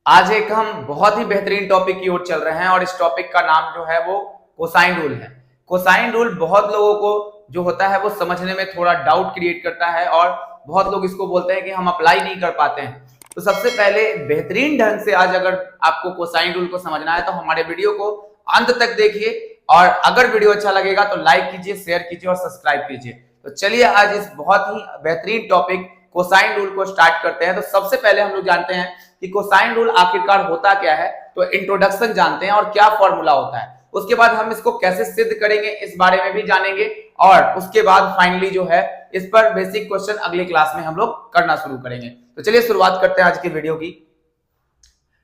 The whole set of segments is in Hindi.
आज एक हम बहुत ही बेहतरीन टॉपिक की ओर चल रहे हैं और इस टॉपिक का नाम जो है वो कोसाइन रूल है। कोसाइन रूल बहुत लोगों को जो होता है वो समझने में थोड़ा डाउट क्रिएट करता है और बहुत लोग इसको बोलते हैं कि हम अप्लाई नहीं कर पाते हैं। तो सबसे पहले बेहतरीन ढंग से आज अगर आपको कोसाइन रूल को समझना है तो हमारे वीडियो को अंत तक देखिए और अगर वीडियो अच्छा लगेगा तो लाइक कीजिए, शेयर कीजिए और सब्सक्राइब कीजिए। तो चलिए आज इस बहुत ही बेहतरीन टॉपिक कोसाइन रूल को स्टार्ट करते हैं। तो सबसे पहले हम लोग जानते हैं कि कोसाइन रूल आखिरकार होता क्या है। तो इंट्रोडक्शन जानते हैं और क्या फॉर्मूला होता है, उसके बाद हम इसको कैसे सिद्ध करेंगे इस बारे में भी जानेंगे और उसके बाद फाइनली जो है इस पर बेसिक क्वेश्चन अगली क्लास में हम लोग करना शुरू करेंगे। तो चलिए शुरुआत करते हैं आज की वीडियो की।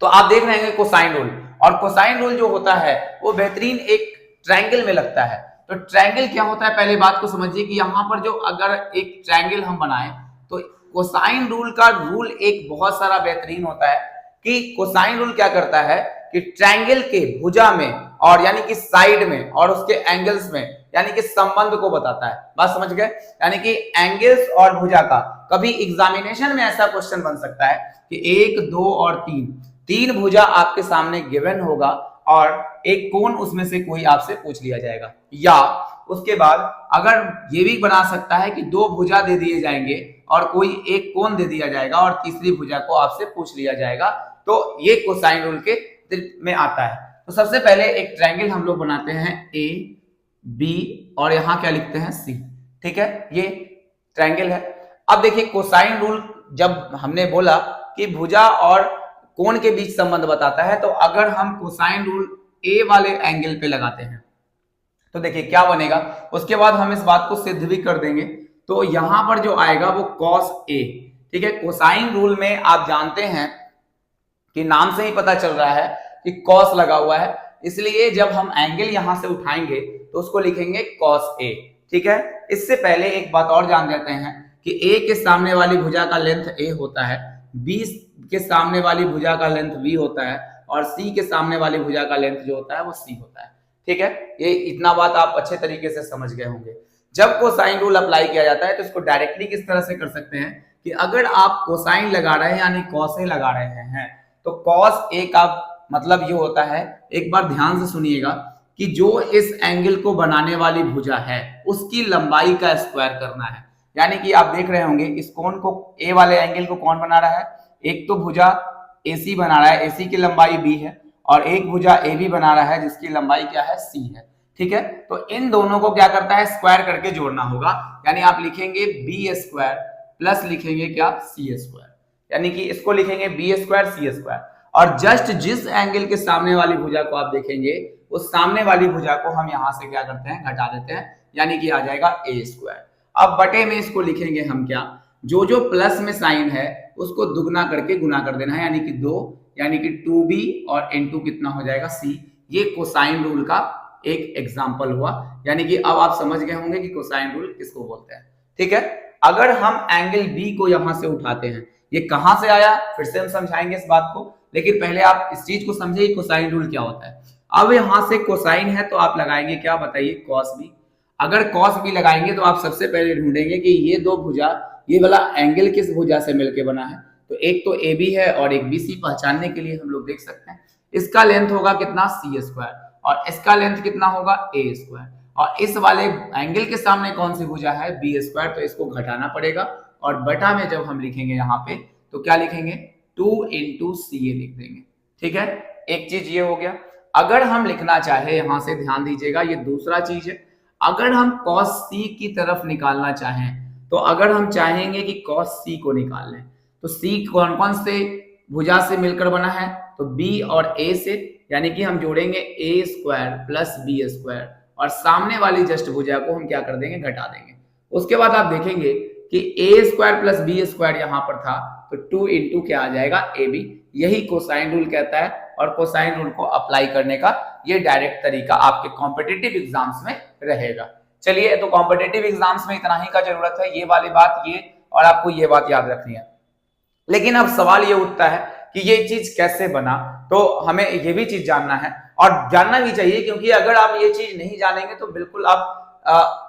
तो आप देख रहे हैं कोसाइन रूल, और कोसाइन रूल जो होता है वो बेहतरीन एक ट्रायंगल में लगता है। तो ट्रायंगल क्या होता है, पहले बात को समझिए कि यहां पर जो अगर एक ट्रायंगल हम बनाए तो कोसाइन रूल का रूल एक बहुत सारा बेहतरीन होता है कि कोसाइन रूल क्या करता है कि ट्रायंगल के भुजा में और यानी कि साइड में और उसके एंगल्स में यानी कि संबंध को बताता है। बात समझ गए? यानी कि एंगल्स और भुजा का कभी एग्जामिनेशन में ऐसा क्वेश्चन बन सकता है कि 1, 2 और 3 भुजा आपके सामने गिवन होगा और एक कोण उसमें से कोई आपसे पूछ लिया जाएगा, या उसके बाद अगर ये भी बना सकता है कि 2 भुजा दे दिए जाएंगे और कोई एक कोण दे दिया जाएगा और तीसरी भुजा को आपसे पूछ लिया जाएगा। तो ये कोसाइन रूल के में आता है। तो सबसे पहले एक ट्रायंगल हम लोग बनाते हैं ए बी और यहां क्या लिखते हैं सी। ठीक है, ये ट्रायंगल है। अब देखिए कोसाइन रूल जब हमने बोला कि भुजा और कोण के बीच संबंध बताता है, तो अगर हम कोसाइन रूल ए वाले एंगल पे लगाते हैं तो देखिए क्या बनेगा। उसके बाद हम इस बात को सिद्ध भी कर देंगे। तो यहां पर जो आएगा वो कॉस ए। ठीक है, कोसाइन रूल में आप जानते हैं कि नाम से ही पता चल रहा है कि कॉस लगा हुआ है, इसलिए जब हम एंगल यहां से उठाएंगे तो उसको लिखेंगे कॉस ए। ठीक है, इससे पहले एक बात और जान लेते हैं कि ए के सामने वाली भुजा का लेंथ ए होता है, बी के सामने वाली भुजा का लेंथ बी होता है और सी के सामने वाली भुजा का लेंथ जो होता है वो सी होता है। ठीक है, ये इतना बात आप अच्छे तरीके से समझ गए होंगे। जब कोसाइन रूल अप्लाई किया जाता है तो इसको डायरेक्टली किस तरह से कर सकते हैं कि अगर आप कोसाइन लगा रहे हैं यानी कॉस ए लगा रहे हैं तो कॉस ए का मतलब ये होता है, एक बार ध्यान से सुनिएगा, कि जो इस एंगल को बनाने वाली भुजा है उसकी लंबाई का स्क्वायर करना है। यानी कि आप देख रहे होंगे इस कोण को, ए वाले एंगल को कौन बना रहा है, एक तो भुजा AC बना रहा है, AC की लंबाई B है, और एक भुजा AB बना रहा है जिसकी लंबाई क्या है, C है। ठीक है, तो इन दोनों को क्या करता है, स्क्वायर करके जोड़ना होगा। यानी आप लिखेंगे B स्क्वायर प्लस लिखेंगे क्या, C स्क्वायर, यानी कि इसको लिखेंगे B स्क्वायर C स्क्वायर। और जस्ट जिस एंगल के सामने वाली भुजा को आप देखेंगे उस सामने वाली भुजा को हम यहां से क्या करते हैं, घटा देते हैं, यानी कि आ जाएगा A स्क्वायर। अब बटे में इसको लिखेंगे हम क्या, जो जो प्लस में साइन है उसको दुगना करके गुना कर देना है, यानी कि 2, यानी कि 2b और इनटू कितना हो जाएगा c। ये कोसाइन रूल का एक एग्जांपल हुआ, यानी कि अब आप समझ गए होंगे कि कोसाइन रूल किसको बोलते हैं। ठीक है, अगर हम एंगल b को यहां से उठाते हैं, ये कहां से आया फिर से हम समझाएंगे इस बात को, लेकिन पहले आप इस चीज को समझिए कोसाइन रूल क्या होता है। अब यहां से कोसाइन है तो आप लगाएंगे क्या, बताइए, कॉस b। अगर कॉस b लगाएंगे तो आप सबसे पहले ढूंढेंगे कि ये दो भुजा, ये वाला एंगल किस भुजा से मिलके बना है। तो एक तो AB है और एक BC, पहचानने के लिए हम लोग देख सकते हैं इसका लेंथ होगा कितना, C स्क्वायर, और इसका लेंथ कितना होगा, A स्क्वायर, और इस वाले एंगल के सामने कौन सी भुजा है, B स्क्वायर, तो इसको घटाना पड़ेगा और बटा में जब हम लिखेंगे यहाँ पे तो क्या लिखेंगे, 2 इंटू CA लिख देंगे। ठीक है, एक चीज ये हो गया। अगर हम लिखना चाहे, यहां से ध्यान दीजिएगा, ये दूसरा चीज है, अगर हम cos C की तरफ निकालना चाहें तो अगर हम चाहेंगे कि cos C को निकाल लें तो C कौन कौन से भुजा से मिलकर बना है, तो B और A से, यानी कि हम जोड़ेंगे A square plus B square और सामने वाली जस्ट भुजा को हम क्या कर देंगे, घटा देंगे। उसके बाद आप देखेंगे कि A square plus B square यहां पर था तो 2 इंटू क्या आ जाएगा, AB। यही कोसाइन रूल कहता है और कोसाइन रूल को अप्लाई करने का ये डायरेक्ट तरीका आपके कॉम्पिटिटिव एग्जाम्स में रहेगा। चलिए, तो कॉम्पिटिटिव एग्जाम्स में इतना ही का जरूरत है, ये वाली बात ये, और आपको ये बात याद रखनी है। लेकिन अब सवाल ये उठता है कि ये चीज कैसे बना, तो हमें ये भी चीज जानना है और जानना भी चाहिए, क्योंकि अगर आप ये चीज नहीं जानेंगे तो बिल्कुल आप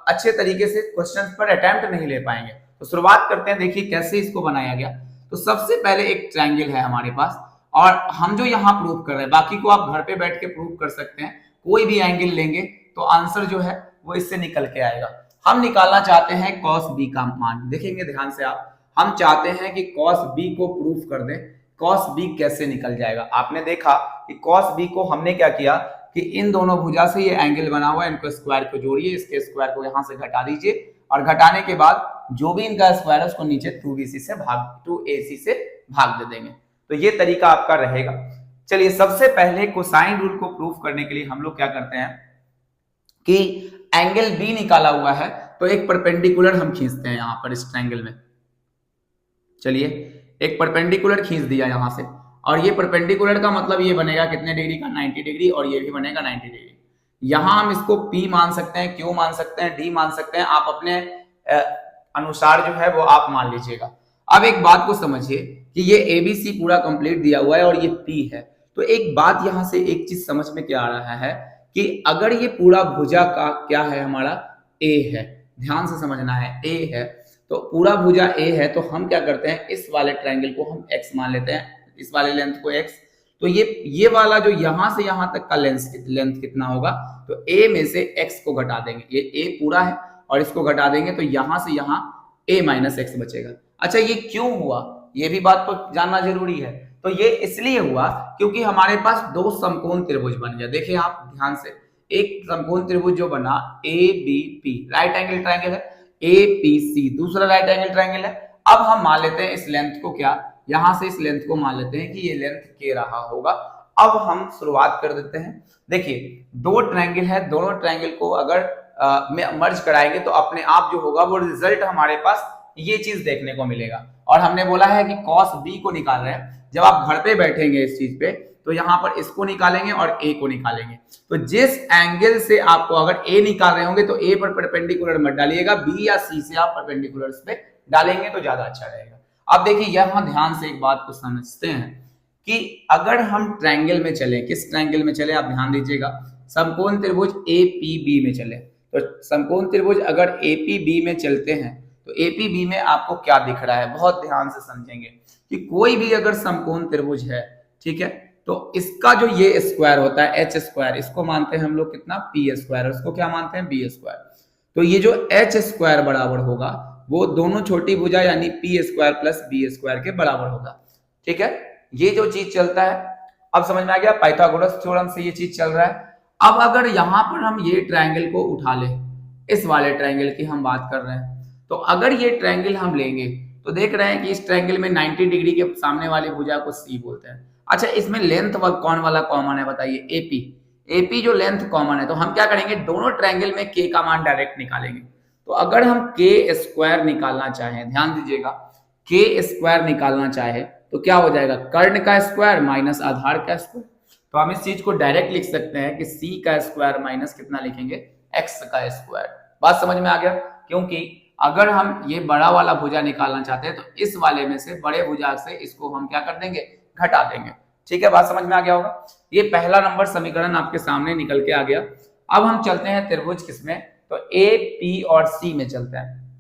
अच्छे तरीके से क्वेश्चन पर अटेम्प्ट नहीं ले पाएंगे। तो शुरुआत करते हैं, देखिए कैसे इसको बनाया गया। तो सबसे पहले एक ट्रायंगल है हमारे पास और हम जो यहाँ प्रूव कर रहे हैं, बाकी को आप घर पे बैठ के प्रूव कर सकते हैं, कोई भी एंगल लेंगे तो आंसर जो है वो इससे निकल के आएगा। हम निकालना चाहते हैं cos b का मान, देखेंगे ध्यान से आप, हम चाहते हैं कि cos b को प्रूफ कर दें। cos b कैसे निकल जाएगा, आपने देखा कि cos b को हमने क्या किया कि इन दोनों भुजा से ये एंगल बना हुआ है, इनको स्क्वायर को जोड़िए, इसके स्क्वायर को यहां से घटा दीजिए और घटाने के बाद जो भी इनका स्क्वायर है उसको नीचे 2ac से भाग दे देंगे। तो ये तरीका आपका रहेगा। चलिए सबसे पहले कोसाइन रूल को प्रूफ करने के लिए हम लोग क्या करते हैं कि एंगल बी निकाला हुआ है तो एक परपेंडिकुलर हम खींचते हैं यहां पर इस ट्रायंगल में। चलिए एक परपेंडिकुलर खींच दिया यहां से, और ये परपेंडिकुलर का मतलब ये बनेगा कितने डिग्री का, 90 डिग्री, और ये भी बनेगा 90 डिग्री। यहां हम इसको P मान सकते हैं, Q मान सकते हैं, D मान सकते हैं, आप अपने अनुसार जो है वो आप मान लीजिएगा। अब एक बात को समझिए कि ये ABC पूरा कंप्लीट दिया हुआ है और ये P है, तो एक बात यहां से एक चीज समझ में क्या आ रहा है कि अगर ये पूरा भुजा का क्या है हमारा A है, ध्यान से समझना है, A है, तो पूरा भुजा A है, तो हम क्या करते हैं इस वाले ट्रायंगल को हम x मान लेते हैं, इस वाले लेंथ को x। तो ये वाला जो यहां से यहां तक का लेंथ कितना होगा, तो A में से x को घटा देंगे, ये A पूरा है और इसको घटा देंगे तो यहां से यहां A माइनस x बचेगा। अच्छा ये क्यों हुआ, ये भी बात तो जानना जरूरी है। तो ये इसलिए हुआ क्योंकि हमारे पास दो समकोण त्रिभुज बन गया। देखिए आप ध्यान से, एक समकोण त्रिभुज जो बना ABP, राइट एंगल ट्रायंगल है, APC दूसरा राइट एंगल ट्रायंगल है। अब हम मान लेते हैं इस लेंथ को क्या, यहां से इस लेंथ को मान लेते हैं कि ये लेंथ K रहा होगा। अब हम शुरुआत कर देते हैं। देखिए दो ट्रायंगल है, दोनों ट्रायंगल को अगर मर्ज कराएंगे तो अपने आप जो होगा वो रिजल्ट हमारे पास ये चीज देखने को मिलेगा। और हमने बोला है कि cos B को निकाल रहे हैं, जब आप घर पे बैठेंगे इस चीज पे तो यहाँ पर इसको निकालेंगे और A को निकालेंगे। तो जिस एंगल से आपको अगर A निकाल रहे होंगे तो A पर परपेंडिकुलर मत डालिएगा, B या C से आप परपेंडिकुलर पे डालेंगे तो ज्यादा अच्छा रहेगा। अब देखिए यहाँ ध्यान से एक बात को समझते हैं कि अगर हम ट्रायंगल में चले, किस ट्रायंगल में चले आप ध्यान दीजिएगा, समकोण त्रिभुज APB में चले। तो समकोण त्रिभुज अगर APB में चलते हैं तो APB में आपको क्या दिख रहा है, बहुत ध्यान से समझेंगे कि कोई भी अगर समकोण त्रिभुज है, ठीक है, तो इसका जो ये स्क्वायर होता है h स्क्वायर, इसको मानते हैं हम लोग कितना p स्क्वायर, उसको क्या मानते हैं b स्क्वायर। तो ये जो h स्क्वायर बराबर होगा वो दोनों छोटी भुजा यानी p square plus b square के बराबर होगा। ठीक है, ये जो चीज चलता है, अब समझ में आ गया, पाइथागोरस थ्योरम से ये चीज चल रहा है। अब अगर यहां पर हम ये ट्रायंगल को उठा ले, इस वाले ट्रायंगल की हम बात कर रहे हैं, तो अगर ये ट्रायंगल हम लेंगे तो देख रहे हैं कि इस ट्रायंगल में 90 डिग्री के सामने वाली भुजा को C बोलते हैं। अच्छा इसमें लेंथ कौन वाला कॉमन है बताइए, AP जो लेंथ कॉमन है, तो हम क्या करेंगे दोनों ट्रायंगल में K का मान डायरेक्ट निकालेंगे। तो अगर हम K स्क्वायर निकालना चाहें, ध्यान दीजिएगा, K स्क्वायर निकालना चाहे तो क्या हो जाएगा, कर्ण का स्क्वायर माइनस आधार का स्क्वायर। तो हम इस चीज को डायरेक्ट लिख सकते हैं कि C का स्क्वायर माइनस कितना लिखेंगे, X का स्क्वायर। बात समझ में आ गया, क्योंकि अगर हम ये बड़ा वाला भुजा निकालना चाहते हैं तो इस वाले में से बड़े भुजा से इसको हम क्या कर देंगे, घटा देंगे। ठीक है, बात समझ में आ गया होगा। ये पहला नंबर समीकरण आपके सामने निकल के आ गया। अब हम चलते हैं त्रिभुज किसमें, तो A, P और C में चलते हैं।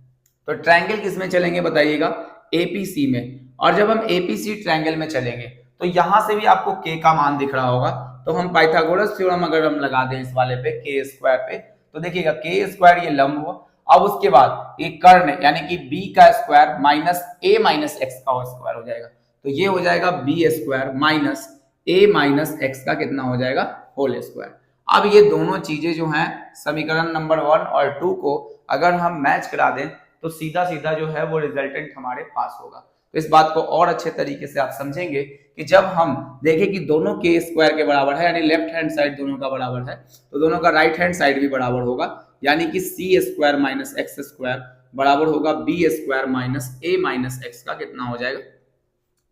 तो ट्रायंगल किसमें चलेंगे बताइएगा, APC में। और जब हम APC ट्रायंगल में चलेंगे तो यहां से भी आपको K का मान दिख रहा होगा। तो हम पाइथागोरस थ्योरम अगर हम लगा दें इस वाले पे K स्क्वायर पे, तो देखिएगा K स्क्वायर ये लंब हुआ। अब उसके बाद एक कर्ण यानी कि B का square minus A minus x का स्क्वायर हो जाएगा। तो ये हो जाएगा B square minus A minus x का कितना हो जाएगा, होल स्क्वायर। अब ये दोनों चीजें जो हैं समीकरण नंबर 1 और 2 को अगर हम मैच करा दें तो सीधा सीधा जो है वो रिजल्टेंट हमारे पास होगा। तो इस बात को और अच्छे तरीके से आप समझेंगे कि जब हम देखें कि दोनों K स्क्वायर के बराबर है, यानी लेफ्ट हैंड साइड दोनों का बराबर है, तो दोनों का राइट हैंड साइड भी बराबर होगा, यानी कि C square minus x square बराबर होगा B square minus A minus x का कितना हो जाएगा,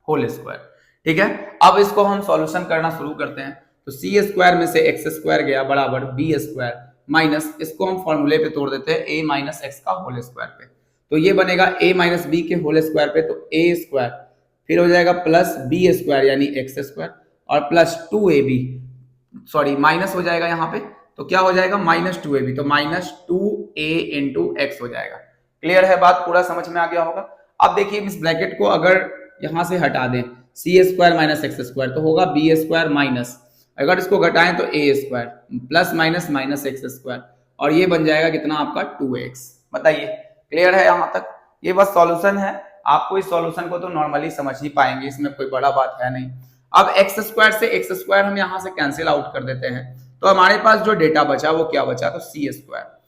होल स्क्वायर। ठीक है, अब इसको हम सॉल्यूशन करना शुरू करते हैं। तो C स्क्वायर में से x स्क्वायर गया बराबर B स्क्वायर माइनस, इसको हम फॉर्मूले पे तोड़ देते हैं A माइनस x का होल स्क्वायर पे। तो ये बनेगा A माइनस B के होल स्क्वायर पे, तो A स्क्वायर फिर हो जाएगा प्लस B स्क्वायर यानी x स्क्वायर और प्लस 2AB, सॉरी माइनस हो जाएगा यहाँ पे, तो क्या हो जाएगा माइनस 2AB, तो माइनस 2A इंटू x हो जाएगा। क्लियर है बात, पूरा समझ में आ गया होगा। अब देखिए इस ब्रैकेट को अगर यहां से हटा दें C square minus X square तो होगा बी स्क्वायर माइनस, अगर इसको घटाएं तो A square plus minus minus X square, और ये बन जाएगा कितना आपका 2x। बताइए क्लियर है यहाँ तक? ये बस सॉल्यूशन है, आपको इस सॉल्यूशन को तो नॉर्मली समझ ही पाएंगे, इसमें कोई बड़ा बात है नहीं। अब एक्स स्क्वायर से एक्स स्क्वायर हम यहाँ से कैंसिल आउट कर देते हैं, तो हमारे पास जो डेटा बचा वो क्या बचा, तो सी स्क्वायर।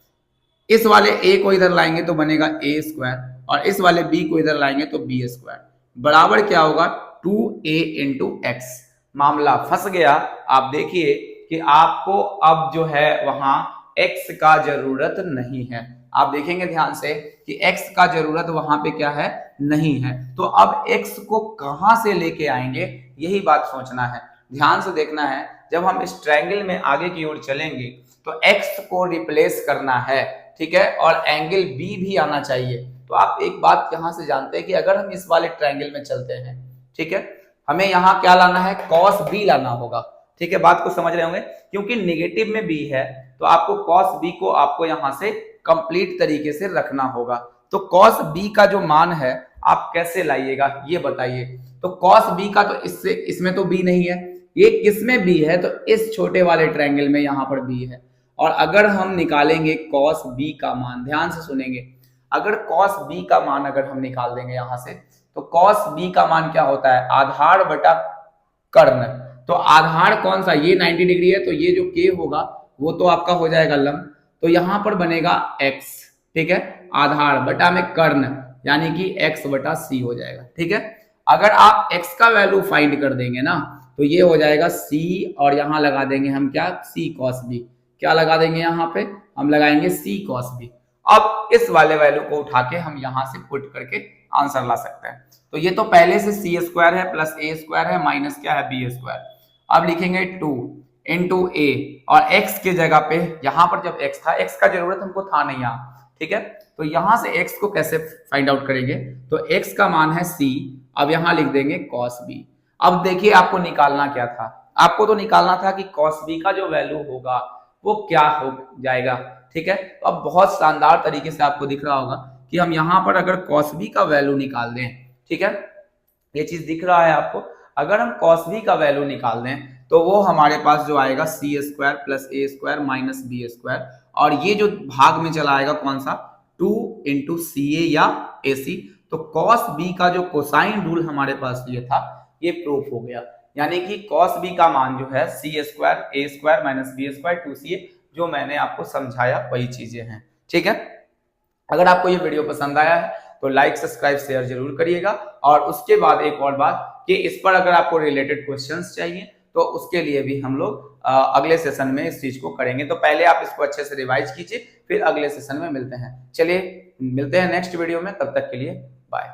इस वाले a को इधर लाएंगे तो बनेगा ए स्क्वायर, और इस वाले b को इधर लाएंगे तो बी स्क्वायर, बराबर क्या होगा 2a इंटू एक्स। मामला फंस गया। आप देखिए कि आपको अब जो है वहां x का जरूरत नहीं है। आप देखेंगे ध्यान से कि x का जरूरत वहां पे क्या है, नहीं है। तो अब x को कहां से लेके आएंगे, यही बात सोचना है, ध्यान से देखना है। जब हम इस ट्रायंगल में आगे की ओर चलेंगे तो x को रिप्लेस करना है, ठीक है, और एंगल b भी आना चाहिए। तो आप एक बात यहां से जानते हैं कि अगर हम इस वाले ट्रायंगल में चलते हैं, ठीक है, हमें यहाँ क्या लाना है, cos b लाना होगा, ठीक है, बात को समझ रहे होंगे, क्योंकि निगेटिव में b है तो आपको cos b को आपको यहां से कंप्लीट तरीके से रखना होगा। तो cos b का जो मान है आप कैसे लाइएगा ये बताइए। तो cos b का तो इससे, इसमें तो b नहीं है, ये किसमें b है, तो इस छोटे वाले ट्रायंगल में यहाँ पर b है। और अगर हम निकालेंगे cos b का मान, ध्यान से सुनेंगे, अगर cos b का मान अगर हम निकाल देंगे यहां से, तो cos b का मान क्या होता है, आधार बटा कर्ण। तो आधार कौन सा, ये 90 डिग्री है, तो ये जो k होगा वो तो आपका हो जाएगा लंब, तो यहां पर बनेगा x, ठीक है, आधार बटा में कर्ण यानी कि x बटा c हो जाएगा, ठीक है। अगर आप x का वैल्यू फाइंड कर देंगे ना तो ये हो जाएगा c, और यहां लगा देंगे हम क्या, c cos b, क्या लगा देंगे यहाँ पे, हम लगाएंगे c cos b। अब इस वाले वैल्यू को उठा के हम यहां से पुट करके आंसर ला सकते हैं। तो ये तो पहले से सी स्क्वायर है प्लस ए स्क्वायर है माइनस क्या है, बी स्क्वायर। अब लिखेंगे 2 इंटू ए, और x के जगह पे यहाँ पर जब x था, x का जरूरत हमको था नहीं यहाँ, ठीक है, तो यहां से x को कैसे फाइंड आउट करेंगे, तो x का मान है c, अब यहां लिख देंगे cos b। अब देखिए आपको निकालना क्या था, आपको तो निकालना था कि cos b का जो वैल्यू होगा वो क्या हो जाएगा, ठीक है। तो अब बहुत शानदार तरीके से आपको दिख रहा होगा कि हम यहाँ पर अगर cos b का वैल्यू निकाल दें, ठीक है, ये चीज दिख रहा है आपको, अगर हम cos b का वैल्यू निकाल दें तो वो हमारे पास जो आएगा सी स्क्वायर प्लस ए स्क्वायर माइनस बी स्क्वायर, और ये जो भाग में चला आएगा कौन सा, 2 इंटू सी ए या ए सी। तो cos b का जो कोसाइन रूल हमारे पास ये था, ये प्रूफ हो गया, यानी कि cos b का मान जो है C square A square minus B square 2ca, जो मैंने आपको समझाया वही चीजें हैं, ठीक है। अगर आपको ये वीडियो पसंद आया है तो लाइक सब्सक्राइब शेयर जरूर करिएगा। और उसके बाद एक और बात कि इस पर अगर आपको रिलेटेड क्वेश्चंस चाहिए तो उसके लिए भी हम लोग अगले सेशन में इस चीज को करेंगे। तो पहले आप इसको अच्छे से रिवाइज कीजिए, फिर अगले सेशन में मिलते हैं। चलिए मिलते हैं नेक्स्ट वीडियो में, तब तक के लिए बाय।